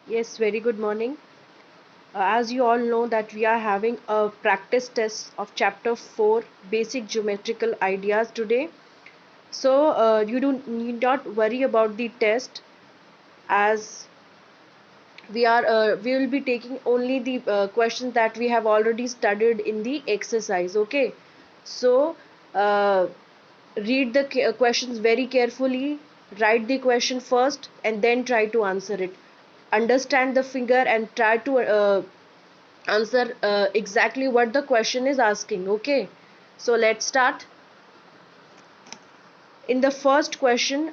Yes, very good morning. As you all know that we are having a practice test of chapter 4 basic geometrical ideas today. So you don't need not worry about the test as we will be taking only the questions that we have already studied in the exercise. Okay. So uh, read the questions very carefully, write the question first and then try to answer it. Understand the figure and try to answer exactly what the question is asking. Okay, so let's start. In the first question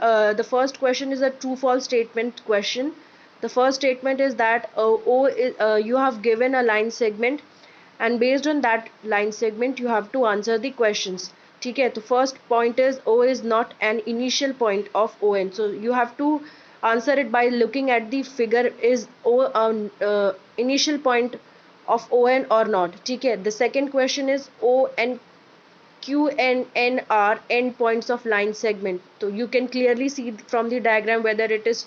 is a true false statement question. The first statement is that you have given a line segment and based on that line segment you have to answer the questions. Okay, the first point is O is not an initial point of ON, so you have to answer it by looking at the figure. Is O initial point of ON or not? Okay, the second question is O and Q and N are endpoints of line segment. So you can clearly see from the diagram whether it is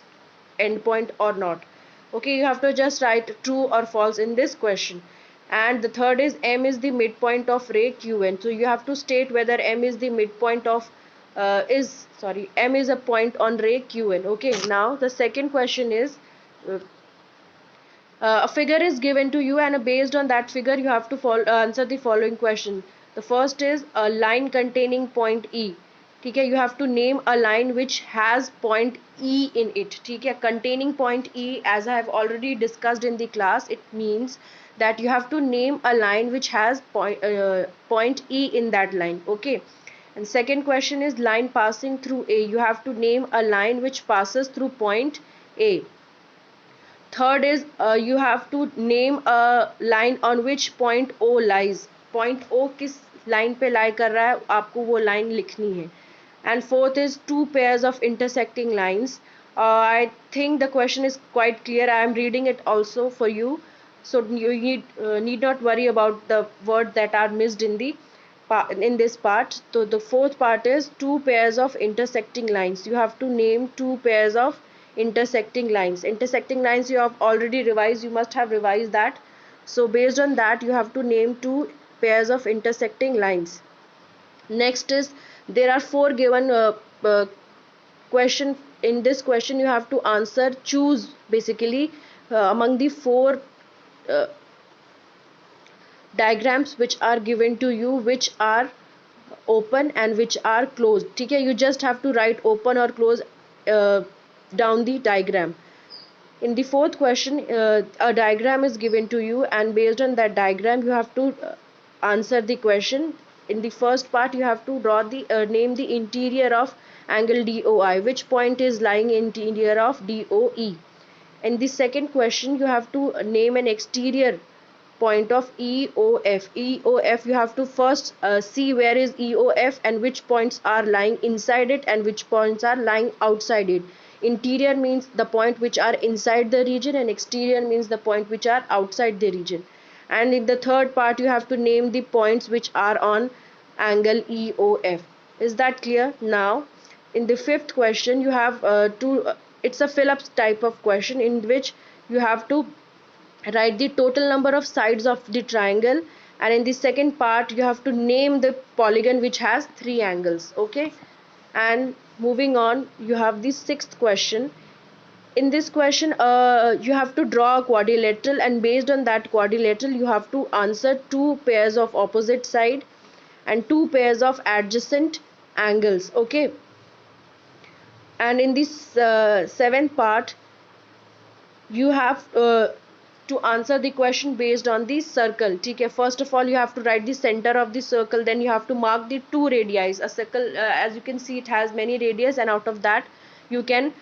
endpoint or not. Okay, you have to just write true or false in this question. And the third is M is the midpoint of ray QN. So you have to state whether M is the midpoint of M is a point on ray QN. Okay, now the second question is uh, a figure is given to you and based on that figure you have to answer the following question. The first is a line containing point E. Okay, you have to name a line which has point E in it. Okay, containing point E, as I have already discussed in the class, it means that you have to name a line which has point E in that line. Okay, and second question is line passing through A. You have to name a line which passes through point A. Third is you have to name a line on which point O lies. Point O किस line पे lie कर रहा है, आपको वो line लिखनी है. And fourth is two pairs of intersecting lines. I think the question is quite clear. I am reading it also for you, so you need not worry about the words that are missed in the in this part. So the fourth part is two pairs of intersecting lines. You have to name two pairs of intersecting lines. Intersecting lines you have already revised. You must have revised that. So based on that, you have to name two pairs of intersecting lines. Next is there are four given question. In this question you have to answer, choose basically among the four uh, diagrams which are given to you, which are open and which are closed. Okay, you just have to write open or close uh, down the diagram. In the fourth question a diagram is given to you and based on that diagram you have to answer the question. In the first part you have to draw the name the interior of angle DOI, which point is lying interior of DOE. In the second question you have to name an exterior point of EOF. EOF you have to first see where is EOF and which points are lying inside it and which points are lying outside it. Interior means the point which are inside the region and exterior means the point which are outside the region. And in the third part you have to name the points which are on angle EOF. Is that clear? Now in the fifth question you have it's a fill-ups type of question in which you have to write the total number of sides of the triangle, and in the second part you have to name the polygon which has three angles. Okay, and moving on you have the sixth question. In this question you have to draw a quadrilateral and based on that quadrilateral you have to answer two pairs of opposite side and two pairs of adjacent angles. Okay, and in this seventh part you have to answer the question based on the circle. Okay, first of all you have to write the center of the circle, then you have to mark the two radii. A circle as you can see it has many radius and out of that you can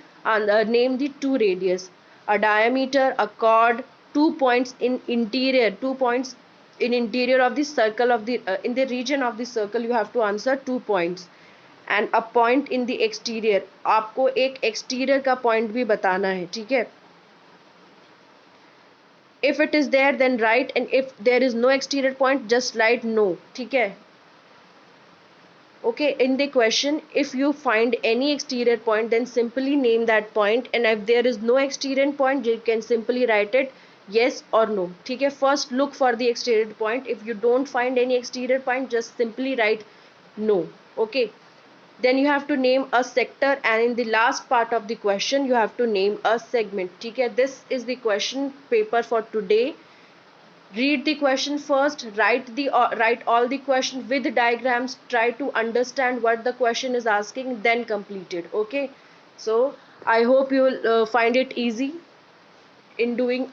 name the two radius, a diameter, a chord, 2 points in interior, 2 points in interior of the circle of the in the region of the circle you have to answer 2 points, and a point in the exterior. आपको एक exterior का point भी बताना है. ठीक है, if it is there then write, and if there is no exterior point just write no. ठीक है, Okay, in the question, if you find any exterior point, then simply name that point, and if there is no exterior point, you can simply write it yes or no. ठीक है, first look for the exterior point. If you don't find any exterior point, just simply write no. Okay, then you have to name a sector, and in the last part of the question you have to name a segment. ठीक है, this is the question paper for today. Read the question first, write all the question with diagrams, try to understand what the question is asking, then complete it. Okay, so I hope you will find it easy in doing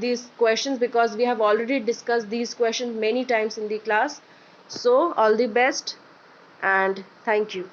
these questions, because we have already discussed these questions many times in the class. So all the best and thank you.